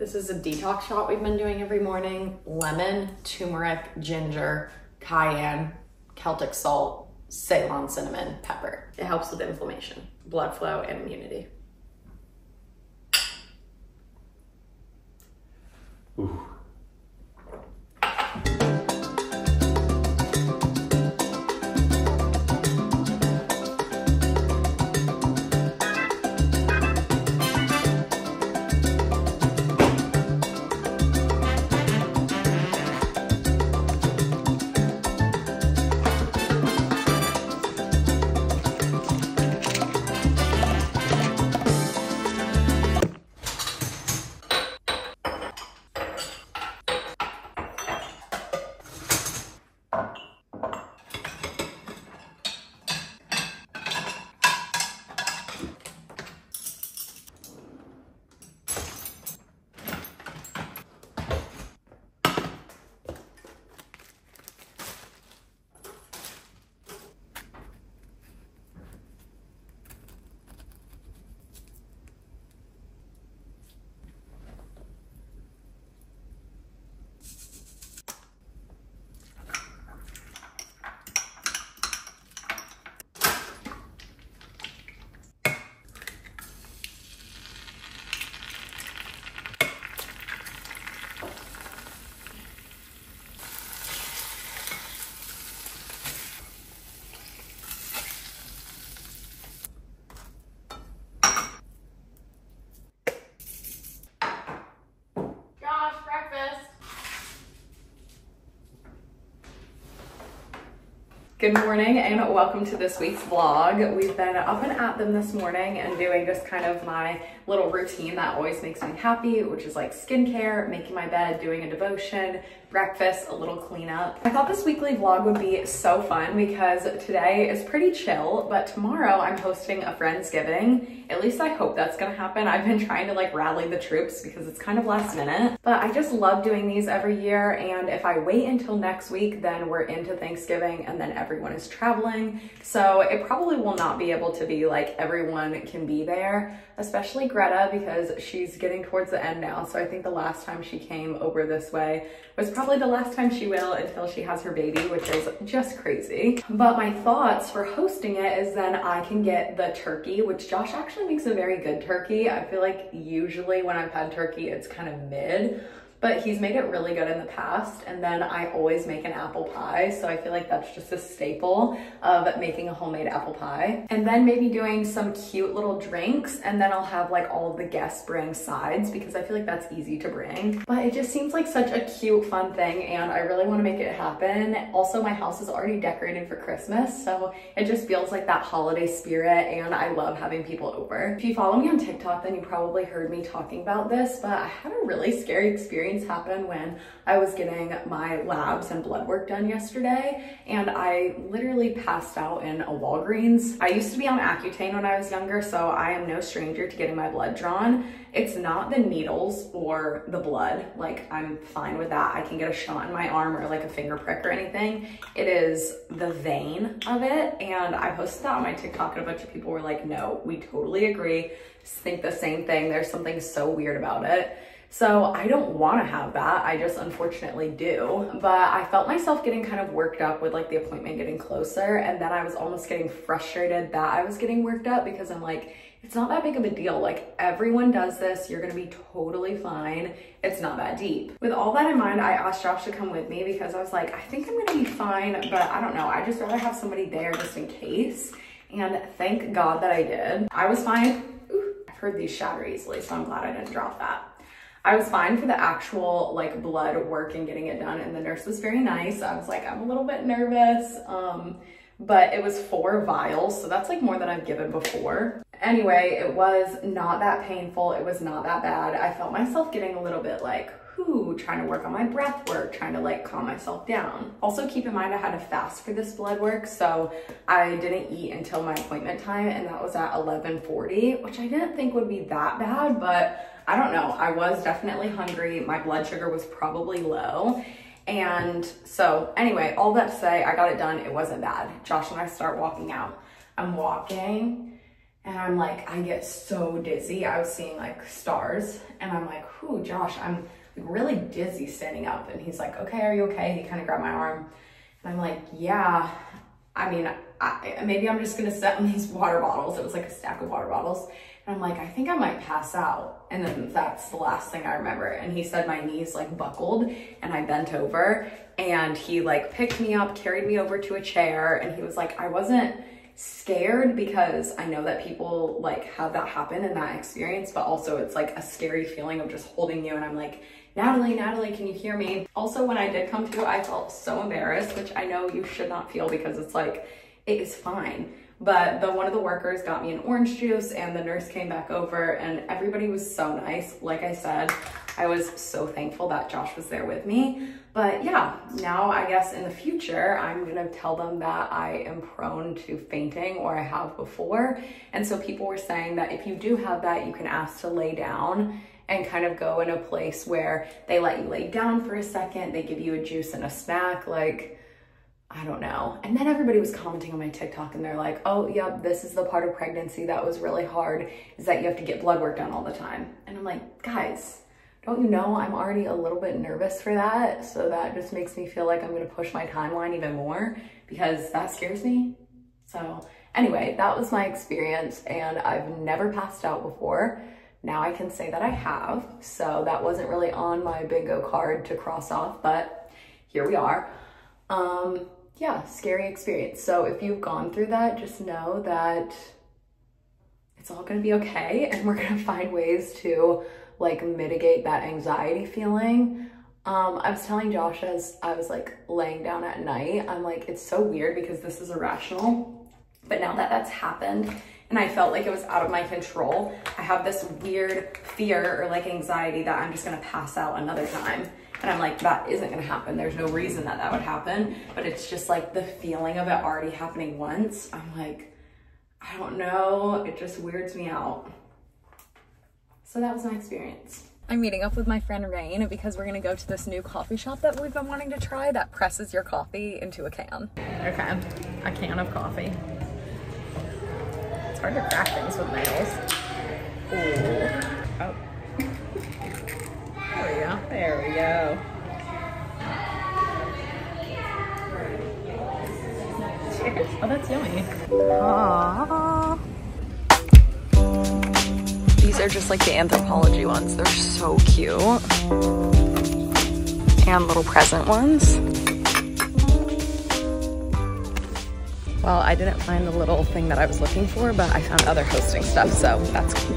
This is a detox shot we've been doing every morning. Lemon, turmeric, ginger, cayenne, Celtic salt, Ceylon cinnamon, pepper. It helps with inflammation, blood flow, and immunity. Ooh. Good morning and welcome to this week's vlog. We've been up and at them this morning and doing just kind of my little routine that always makes me happy, which is like skincare, making my bed, doing a devotion, breakfast, a little cleanup. I thought this weekly vlog would be so fun because today is pretty chill, but tomorrow I'm hosting a friendsgiving. At least I hope that's gonna happen. I've been trying to like rally the troops because it's kind of last minute, but I just love doing these every year. And if I wait until next week, then we're into Thanksgiving and then everyone is traveling. So it probably will not be able to be like everyone can be there, especially Greta because she's getting towards the end now. So I think the last time she came over this way was probably the last time she will until she has her baby, which is just crazy. But my thoughts for hosting it is then I can get the turkey, which Josh actually makes a very good turkey. I feel like usually when I've had turkey, it's kind of mid, but he's made it really good in the past. And then I always make an apple pie. So I feel like that's just a staple of making a homemade apple pie. And then maybe doing some cute little drinks. And then I'll have like all of the guests bring sides because I feel like that's easy to bring. But it just seems like such a cute, fun thing. And I really want to make it happen. Also, my house is already decorated for Christmas. So it just feels like that holiday spirit. And I love having people over. If you follow me on TikTok, then you probably heard me talking about this, but I had a really scary experience happen when I was getting my labs and blood work done yesterday, and I literally passed out in a Walgreens. I used to be on Accutane when I was younger, so I am no stranger to getting my blood drawn. It's not the needles or the blood, like I'm fine with that. I can get a shot in my arm or like a finger prick or anything. It is the vein of it, and I posted that on my TikTok and a bunch of people were like, no, we totally agree, think the same thing. There's something so weird about it. So I don't want to have that. I just unfortunately do. But I felt myself getting kind of worked up with like the appointment getting closer. And then I was almost getting frustrated that I was getting worked up because I'm like, it's not that big of a deal. Like everyone does this. You're going to be totally fine. It's not that deep. With all that in mind, I asked Josh to come with me because I was like, I think I'm going to be fine, but I don't know. I just rather have somebody there just in case. And thank God that I did. I was fine. Ooh, I've heard these shatter easily, so I'm glad I didn't drop that. I was fine for the actual like blood work and getting it done, and the nurse was very nice. I was like, I'm a little bit nervous, but it was 4 vials, so that's like more than I've given before. Anyway, it was not that painful. It was not that bad. I felt myself getting a little bit like, trying to work on my breath work, trying to like calm myself down. Also keep in mind I had to fast for this blood work, so I didn't eat until my appointment time, and that was at 11:40, which I didn't think would be that bad, but I don't know. I was definitely hungry. My blood sugar was probably low. And so anyway, all that to say, I got it done. It wasn't bad. Josh and I start walking out. I'm walking And I'm like, I get so dizzy. I was seeing like stars and I'm like, whew, Josh, I'm really dizzy standing up. And he's like, okay, are you okay? He kind of grabbed my arm and I'm like, yeah, I mean, maybe I'm just gonna sit on these water bottles. It was like a stack of water bottles. And I'm like, I think I might pass out. And then that's the last thing I remember. And he said my knees like buckled and I bent over and he like picked me up, carried me over to a chair. And he was like, I wasn't scared because I know that people like have that happen in that experience, but also it's like a scary feeling of just holding you. And I'm like, Natalie, can you hear me? Also, when I did come to, I felt so embarrassed, which I know you should not feel because it's like, it is fine. But one of the workers got me an orange juice and the nurse came back over and everybody was so nice. Like I said, I was so thankful that Josh was there with me. But yeah, now I guess in the future, I'm gonna tell them that I am prone to fainting or I have before. And so people were saying that if you do have that, you can ask to lay down and kind of go in a place where they let you lay down for a second. They give you a juice and a snack, like, I don't know. And then everybody was commenting on my TikTok and they're like, oh, yep, this is the part of pregnancy that was really hard, is that you have to get blood work done all the time. And I'm like, guys, don't you know I'm already a little bit nervous for that? So that just makes me feel like I'm gonna push my timeline even more because that scares me. So anyway, that was my experience and I've never passed out before. Now I can say that I have. So that wasn't really on my bingo card to cross off, but here we are. Yeah, scary experience. So if you've gone through that, just know that it's all gonna be okay and we're gonna find ways to like mitigate that anxiety feeling. I was telling Josh as I was like laying down at night, I'm like, it's so weird because this is irrational, but now that that's happened and I felt like it was out of my control, I have this weird fear or like anxiety that I'm just gonna pass out another time. And I'm like, that isn't gonna happen. There's no reason that that would happen, but it's just like the feeling of it already happening once. I'm like, I don't know, it just weirds me out. So that was my experience. I'm meeting up with my friend Rain because we're gonna go to this new coffee shop that we've been wanting to try that presses your coffee into a can. Okay, a can of coffee. It's hard to crack things with nails. Ooh. Oh. There we go. There we go. Cheers. Oh, that's yummy. Aww. These are just like the anthropology ones. They're so cute. And little present ones. Well, I didn't find the little thing that I was looking for, but I found other hosting stuff, so that's cool.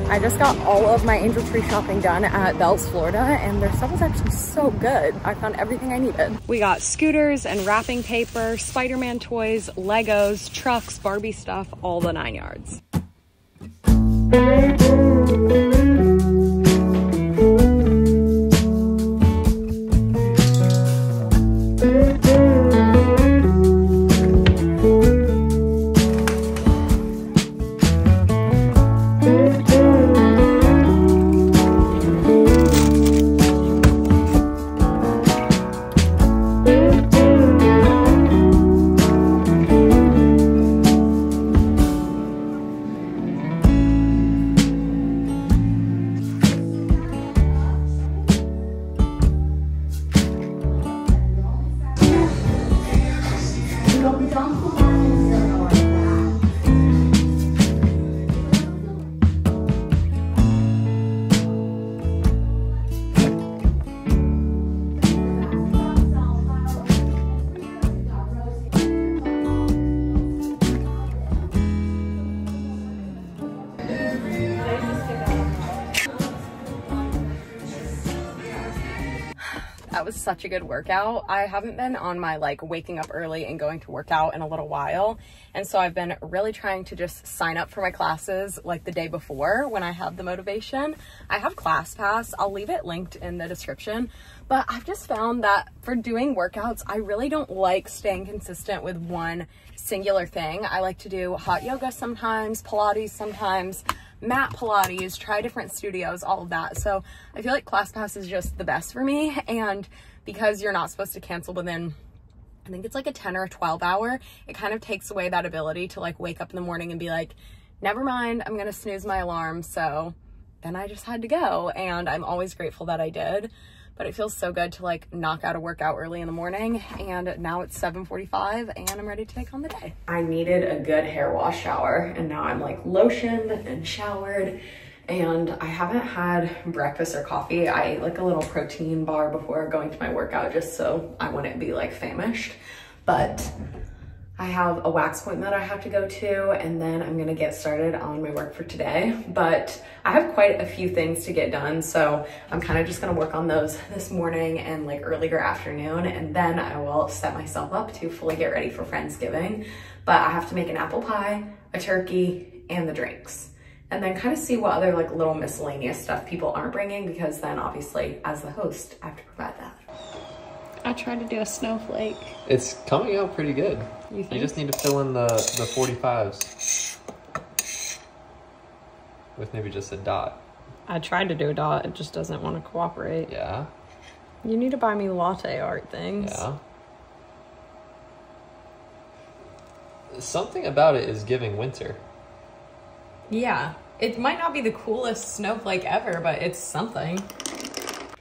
I just got all of my angel tree shopping done at Bells, Florida, and their stuff was actually so good. I found everything I needed. We got scooters and wrapping paper, Spider-Man toys, Legos, trucks, Barbie stuff, all the 9 yards. That was such a good workout. I haven't been on my like waking up early and going to work out in a little while. And so I've been really trying to just sign up for my classes like the day before when I have the motivation. I have ClassPass. I'll leave it linked in the description. But I've just found that for doing workouts, I really don't like staying consistent with one singular thing. I like to do hot yoga sometimes, Pilates sometimes, mat Pilates, try different studios, all of that. So I feel like ClassPass is just the best for me. And because you're not supposed to cancel within, I think it's like a 10 or a 12 hour, it kind of takes away that ability to like wake up in the morning and be like, never mind, I'm gonna snooze my alarm. So then I just had to go, and I'm always grateful that I did. But it feels so good to like knock out a workout early in the morning, and now it's 7:45 and I'm ready to take on the day. I needed a good hair wash shower, and now I'm like lotioned and showered, and I haven't had breakfast or coffee. I ate like a little protein bar before going to my workout just so I wouldn't be like famished. But I have a wax appointment I have to go to, and then I'm gonna get started on my work for today. But I have quite a few things to get done, so I'm kind of just gonna work on those this morning and like earlier afternoon, and then I will set myself up to fully get ready for Friendsgiving. But I have to make an apple pie, a turkey, and the drinks. And then kind of see what other like little miscellaneous stuff people aren't bringing, because then obviously as the host, I have to provide that. I tried to do a snowflake. It's coming out pretty good. You think? You just need to fill in the 45s with maybe just a dot. I tried to do a dot. It just doesn't want to cooperate. Yeah. You need to buy me latte art things. Yeah. Something about it is giving winter. Yeah. It might not be the coolest snowflake ever, but it's something.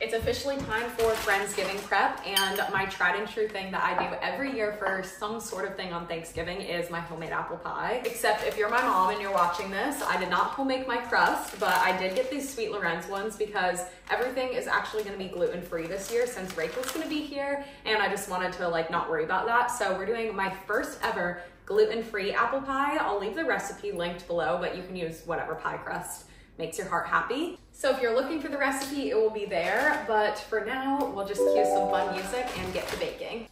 It's officially time for Friendsgiving prep, and my tried and true thing that I do every year for some sort of thing on Thanksgiving is my homemade apple pie. Except if you're my mom and you're watching this, I did not homemade my crust, but I did get these Sweet Lorenz ones because everything is actually gonna be gluten-free this year since Rachel's gonna be here, and I just wanted to like not worry about that. So we're doing my first ever gluten-free apple pie. I'll leave the recipe linked below, but you can use whatever pie crust makes your heart happy. So if you're looking for the recipe, it will be there. But for now, we'll just cue some fun music and get to baking.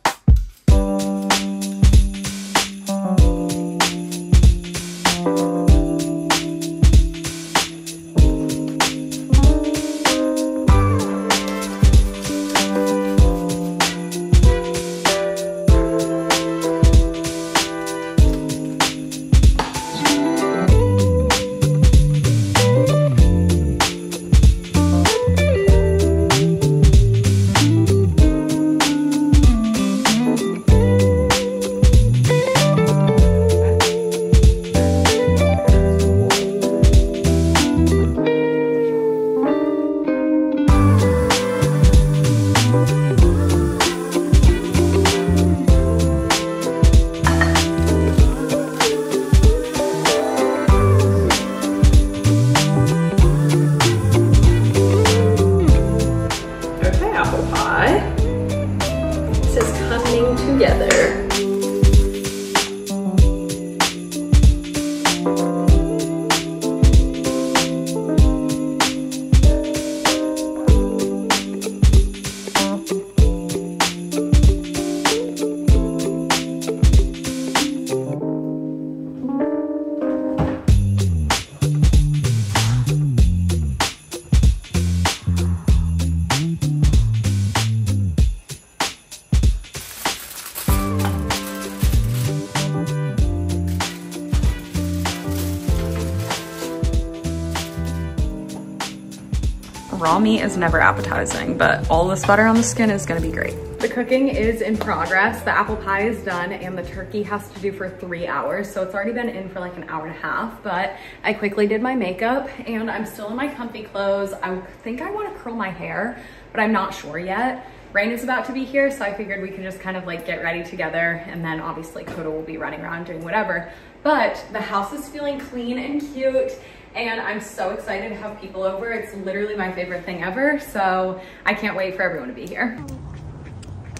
Raw meat is never appetizing, but all this butter on the skin is gonna be great. The cooking is in progress. The apple pie is done and the turkey has to do for 3 hours. So it's already been in for like an hour and a half, but I quickly did my makeup and I'm still in my comfy clothes. I think I wanna curl my hair, but I'm not sure yet. Rain is about to be here, so I figured we could just kind of like get ready together, and then obviously Coda will be running around doing whatever. But the house is feeling clean and cute, and I'm so excited to have people over. It's literally my favorite thing ever, so I can't wait for everyone to be here.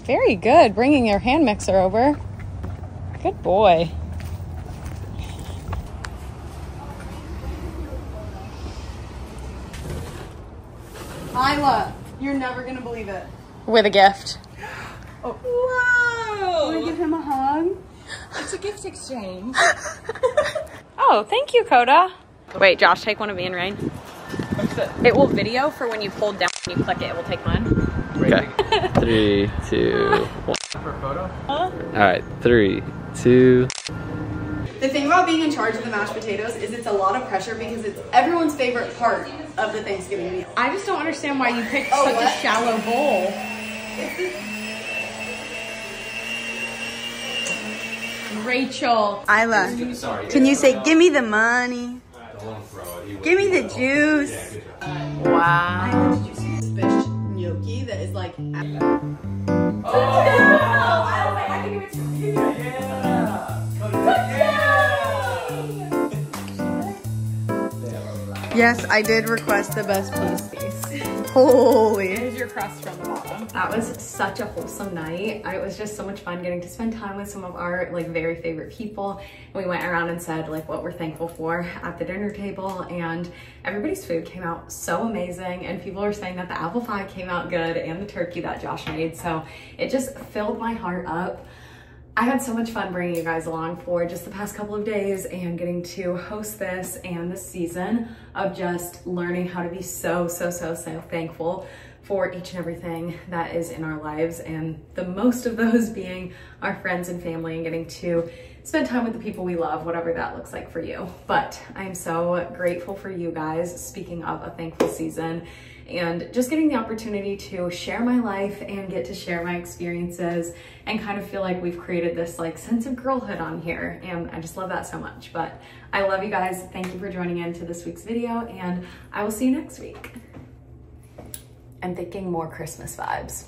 Very good, bringing your hand mixer over. Good boy. Isla, you're never gonna believe it. with a gift. Oh. Whoa! Want to give him a hug? It's a gift exchange. Oh, thank you, Coda. Wait, Josh, take one of me and Rain. It will video for when you hold down and you click it. It will take mine. Okay. 3, 2, 1. For a photo? Alright, 3, 2. The thing about being in charge of the mashed potatoes is it's a lot of pressure because it's everyone's favorite part of the Thanksgiving meal. I just don't understand why you picked such a shallow bowl. Rachel. Isla, can you say, give me the money? Give me the juice. Wow. Did you see this fish gnocchi that is like... Yes, I did request the best piece. Holy. Here's your crust from the bottom. That was such a wholesome night. It was just so much fun getting to spend time with some of our like very favorite people. We went around and said like what we're thankful for at the dinner table, and everybody's food came out so amazing, and people are saying that the apple pie came out good and the turkey that Josh made. So it just filled my heart up. I had so much fun bringing you guys along for just the past couple of days and getting to host this and this season of just learning how to be so thankful for each and everything that is in our lives, and the most of those being our friends and family and getting to spend time with the people we love, whatever that looks like for you. But I'm so grateful for you guys, speaking of a thankful season, and just getting the opportunity to share my life and get to share my experiences and kind of feel like we've created this like sense of girlhood on here, and I just love that so much. But I love you guys. Thank you for joining in to this week's video, and I will see you next week. And thinking more Christmas vibes.